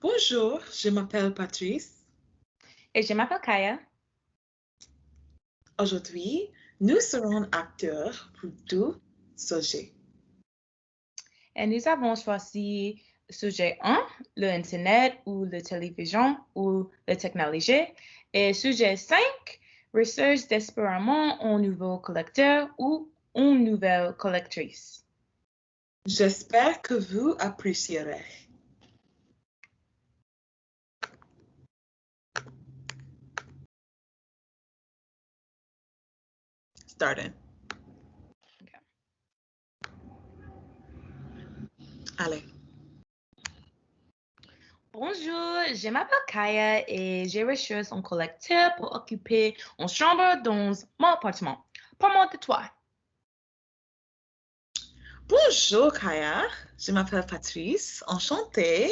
Bonjour, je m'appelle Patrice. Et je m'appelle Kaya. Aujourd'hui, nous serons acteurs pour deux sujets. Et nous avons choisi sujet 1, l'Internet ou la télévision ou la technologie. Et sujet 5, recherche désespérément un nouveau collecteur ou une nouvelle collectrice. J'espère que vous apprécierez. Starting. Okay. Allez. Bonjour, je m'appelle Kaya et je recherche un collecteur pour occuper une chambre dans mon appartement. Parle-moi de toi. Bonjour Kaya, je m'appelle Patrice, enchantée.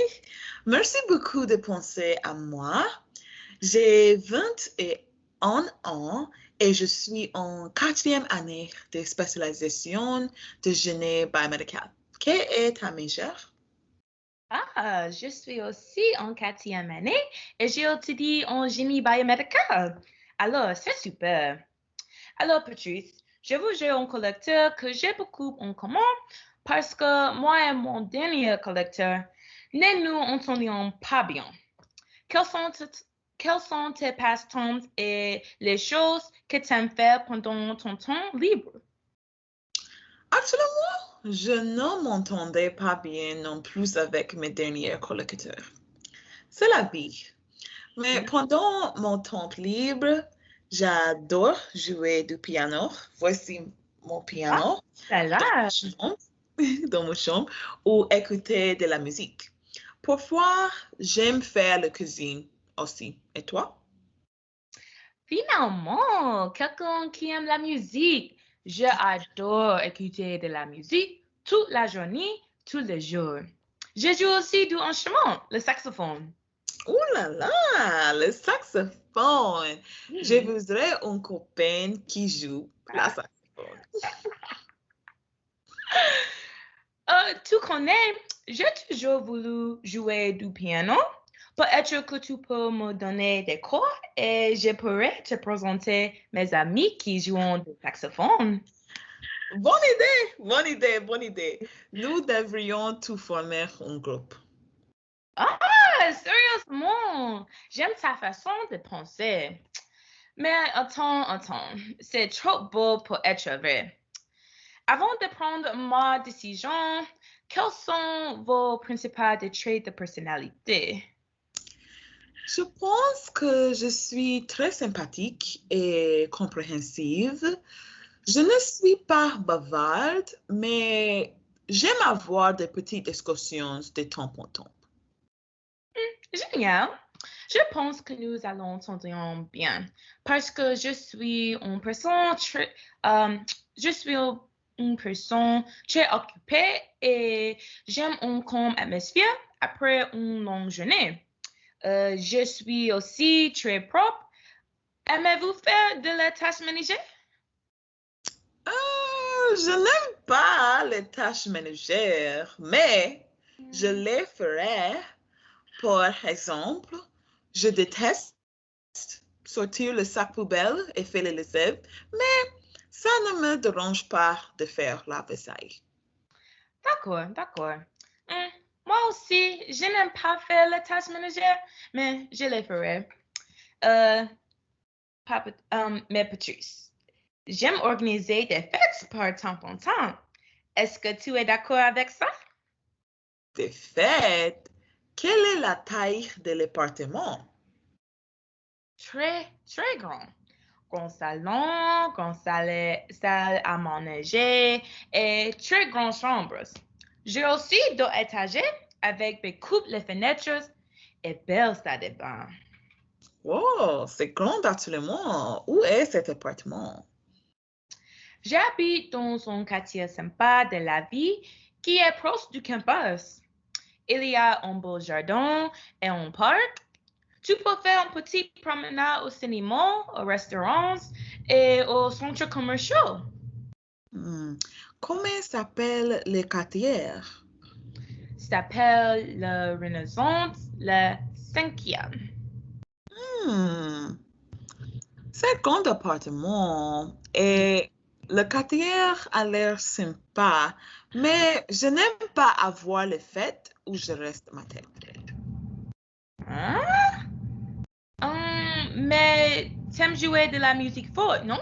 Merci beaucoup de penser à moi. J'ai 21 ans et je suis en 4e année de spécialisation de génie biomédical. Quelle est ta majeure? Ah, je suis aussi en 4e année et j'étudie en génie biomédical. Alors, c'est super. Alors, Patrice, je vous j'ai un collecteur que j'ai beaucoup en commun parce que moi et mon dernier collecteur, ne nous entendions pas bien. Quels sont tes passe-temps et les choses que tu aimes faire pendant ton temps libre? Absolument, je ne m'entendais pas bien non plus avec mes derniers colocataires. C'est la vie. Mais pendant mon temps libre, j'adore jouer du piano. Voici mon Ah, piano là là. dans ma chambre ou écouter de la musique. Parfois, j'aime faire la cuisine aussi. Et toi? Finalement, quelqu'un qui aime la musique. J'adore écouter de la musique toute la journée, tous les jours. Je joue aussi du instrument, le saxophone. Ouh là là, le saxophone. Je voudrais un copain qui joue la saxophone. Tu connais, j'ai toujours voulu jouer du piano. Peut-être que tu peux me donner des cours et je pourrais te présenter mes amis qui jouent du saxophone. Bonne idée, bonne idée, bonne idée. Nous devrions tout former un groupe. Ah, sérieusement, j'aime ta façon de penser. Mais attends, c'est trop beau pour être vrai. Avant de prendre ma décision, quels sont vos principaux traits de personnalité? Je pense que je suis très sympathique et compréhensive. Je ne suis pas bavarde, mais j'aime avoir des petites discussions de temps en temps. Génial. Je pense que nous allons s'entendre bien parce que je suis une personne très occupée et j'aime une calme atmosphère après une longue journée. Je suis aussi très propre. Aimez-vous faire de la tâche ménagère? Je n'aime pas les tâches ménagères, mais je les ferai. Par exemple, je déteste sortir le sac poubelle et faire les lessives, mais ça ne me dérange pas de faire la vaisselle. D'accord. Moi aussi, je n'aime pas faire la tâche ménagère, mais je les ferai. Euh, mais Patrice, j'aime organiser des fêtes par temps en temps. Est-ce que tu es d'accord avec ça? De fait, quelle est la taille de l'appartement? Très grand. Grand salon, salle à manger et très grandes chambres. J'ai aussi deux étages avec des coupes les fenêtres et belles salles de bain. Wow, c'est grand absolument. Où est cet appartement? J'habite dans un quartier sympa de la ville qui est proche du campus. Il y a un beau jardin et un parc. Tu peux faire une petite promenade au cinéma, aux restaurants et aux centres commerciaux. Hmm. Comment s'appelle le quartier? s'appelle la Renaissance, le 5e. C'est grand appartement et le quartier a l'air sympa, mais je n'aime pas avoir les fêtes où je reste ma tête. Hein? Mais t'aimes jouer de la musique forte, non?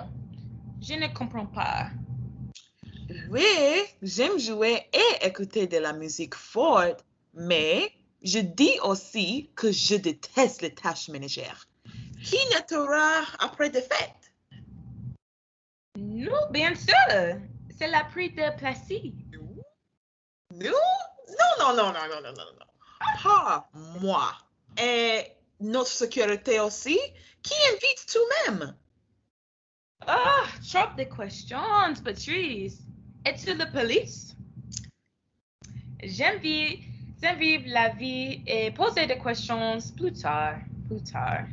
Je ne comprends pas. Oui, j'aime jouer et écouter de la musique forte, mais je dis aussi que je déteste les tâches ménagères. Qui nettoiera après des fêtes? Non, bien sûr. C'est la pluie de plastique. Nous? Non, non, non, non, non, non, non, non. Pas moi. Et notre sécurité aussi? Qui invite tout-même? Ah, trop de questions, Patrice. Es-tu la police? J'aime vivre la vie et poser des questions plus tard, plus tard.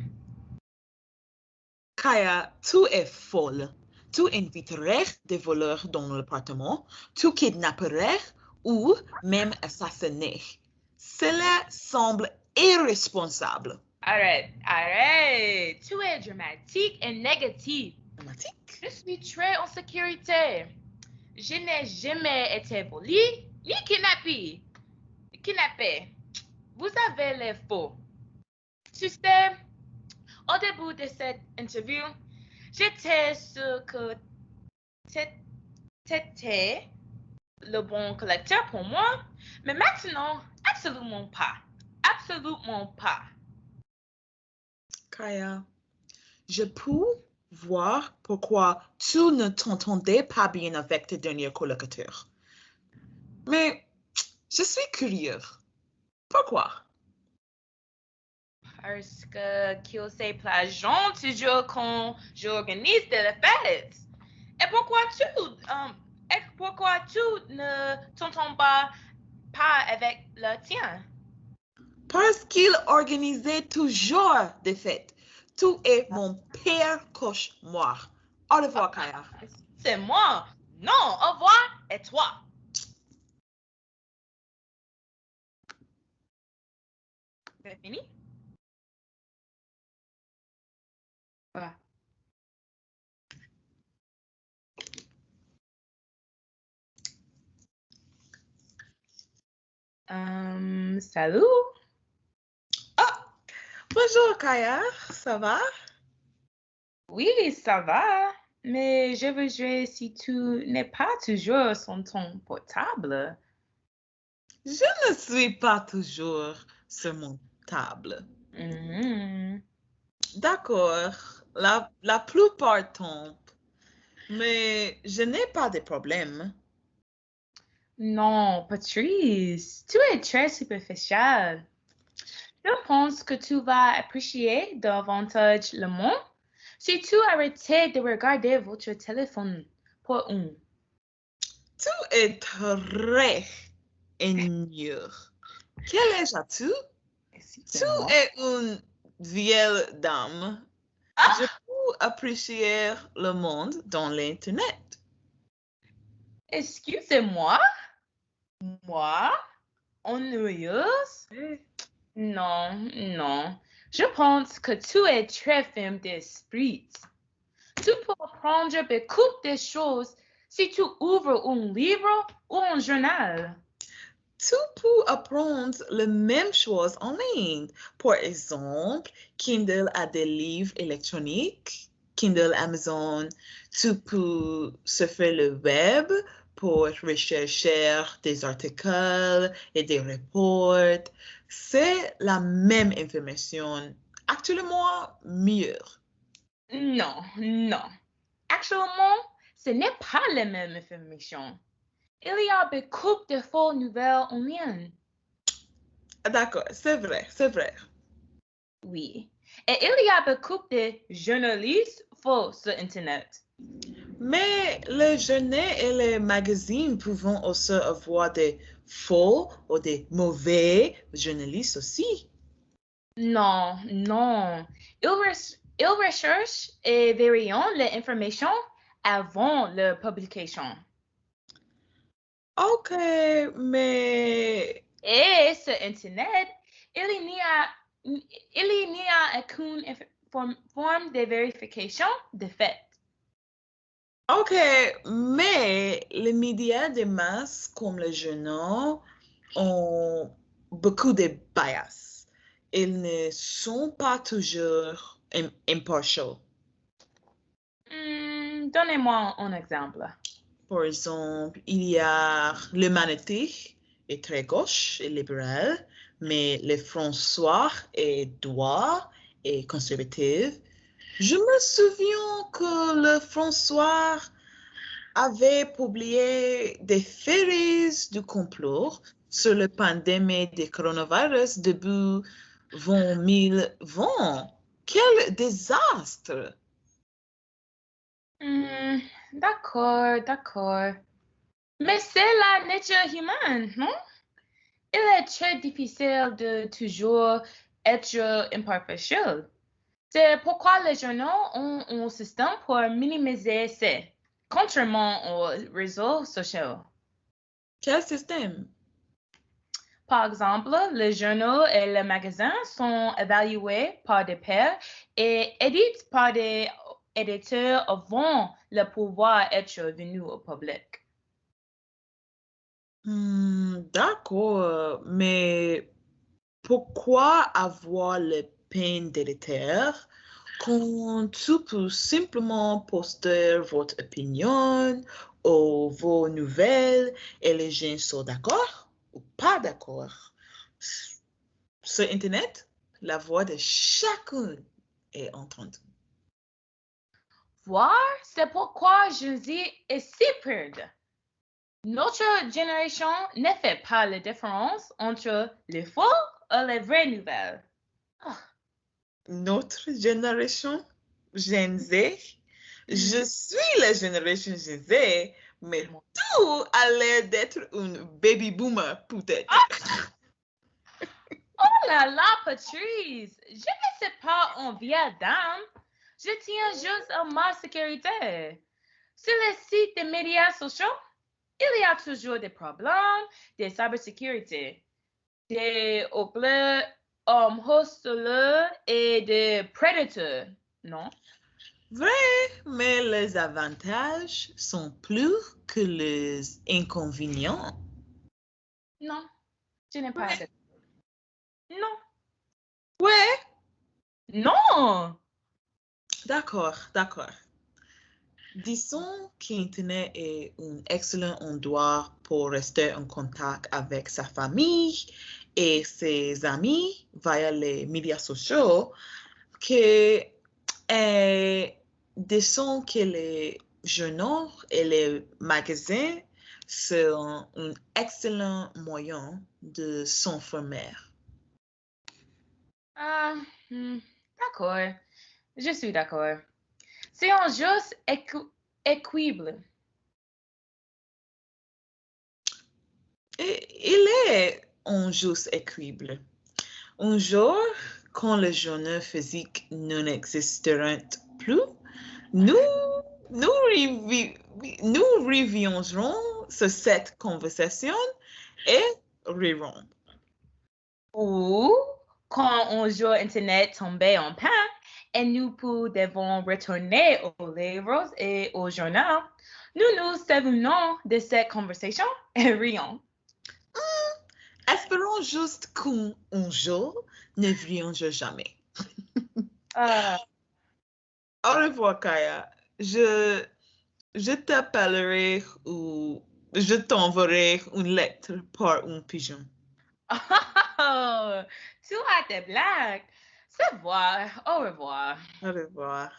Kaya, tu es folle. Tu inviterais des voleurs dans l'appartement, tu kidnapperais ou même assassiner. Cela semble irresponsable. Arrête, arrête. Tu es dramatique et négatif. Dramatique? Je suis très en sécurité. Je n'ai jamais été volée ni kidnappée. Vous avez les faux. Tu sais, au début de cette interview, j'étais sûre que t'étais le bon collecteur pour moi, mais maintenant, absolument pas. Absolument pas. Kaya, je peux voir pourquoi tu ne t'entendais pas bien avec tes derniers colocataires. Mais je suis curieux. Pourquoi? Parce que qu'ils se plageant toujours quand j'organise de la fête. Et pourquoi tu ne t'entends pas avec le tien? Parce qu'il organisait toujours des fêtes. Tu es mon pire cauchemar. Au revoir, Kaya. C'est moi. Non, au revoir et toi. C'est fini? Ouais. Salut. Ah, bonjour, Kaya. Ça va? Oui, ça va. Mais je veux jouer si tu n'es pas toujours sur ton portable. Je ne suis pas toujours sur mon table. Mhm. D'accord, la plupart tombent, mais je n'ai pas de problème. Non, Patrice, tu es très superficiel. Je pense que tu vas apprécier davantage le monde si tu arrêtais de regarder votre téléphone pour un. Tu es très ennuyeux. Quel âge as-tu? Tu Excusez-moi. es une vieille dame. Je Ah, peux apprécier le monde dans l'Internet. excusez-moi. Moi? Ennuyeuse? Non, non. Je pense que tu es très ferme d'esprit. Tu peux apprendre beaucoup de choses si tu ouvres un livre ou un journal. Tu peux apprendre les mêmes choses en ligne. Par exemple, Kindle a des livres électroniques, Kindle Amazon. Tu peux surfer le web pour rechercher des articles et des reports. C'est la même information, actuellement mieux. Non, non. Actuellement, ce n'est pas la même information. Il y a beaucoup de fausses nouvelles en ligne. D'accord, c'est vrai, c'est vrai. Oui. Et il y a beaucoup de journalistes faux sur Internet. Mais les journaux et les magazines peuvent aussi avoir des faux ou des mauvais journalistes aussi. Non, non. Ils recherchent et vérifient l'information avant la publication. Ok, mais... Internet, il n'y a aucune forme de vérification de fait. OK, mais les médias de masse comme le journal ont beaucoup de bias. Ils ne sont pas toujours impartial. Donnez-moi un exemple. Par exemple, il y a l'humanité est très gauche et libérale, mais le François est droit et conservatif. Je me souviens que le François avait publié des théories du complot sur la pandémie du coronavirus début 2020. Quel désastre! D'accord. Mais c'est la nature humaine, non? Il est très difficile de toujours être impartial. C'est pourquoi les journaux ont un système pour minimiser ça, contrairement aux réseaux sociaux. Quel système? Par exemple, les journaux et les magasins sont évalués par des pairs et édités par des éditeurs avant de pouvoir être venus au public. D'accord, mais pourquoi avoir le peine d'éditeur quand tu peux simplement poster votre opinion ou vos nouvelles et les gens sont d'accord ou pas d'accord? Sur Internet, la voix de chacun est entendue. Voir, c'est pourquoi je dis ici perdre. Notre génération ne fait pas la différence entre les faux et les vraies nouvelles. Notre génération, Gen Z, je suis la génération Gen Z, mais tout a l'air d'être une baby boomer, peut-être. Oh là là, Patrice, je ne sais pas en vieille dame. Je tiens juste à ma sécurité. Sur les sites des médias sociaux, il y a toujours des problèmes de cybersécurité, des hackers, hostileux et des prédateurs, non? Vrai, mais les avantages sont plus que les inconvénients. Non, je n'ai pas Ouais. de... Non, Ouais, non! d'accord. Disons qu'Internet est un excellent endroit pour rester en contact avec sa famille et ses amis via les médias sociaux, que disons que les journaux et les magasins sont un excellent moyen de s'informer. D'accord, je suis d'accord. C'est un juste équilibre. Et il est un juste équilibre. Un jour, quand les journaux physiques n'existeront plus, nous, nous reviendrons sur cette conversation et rirons. Ou quand un jour Internet tombait en panne et nous devons retourner aux livres et au journal, nous nous souvenons de cette conversation et rions. Espérons juste qu'un jour ne viendra jamais. Au revoir, Kaya. Je t'appellerai ou je t'enverrai une lettre par un pigeon. Oh, tu as des blagues. Au revoir. Au revoir.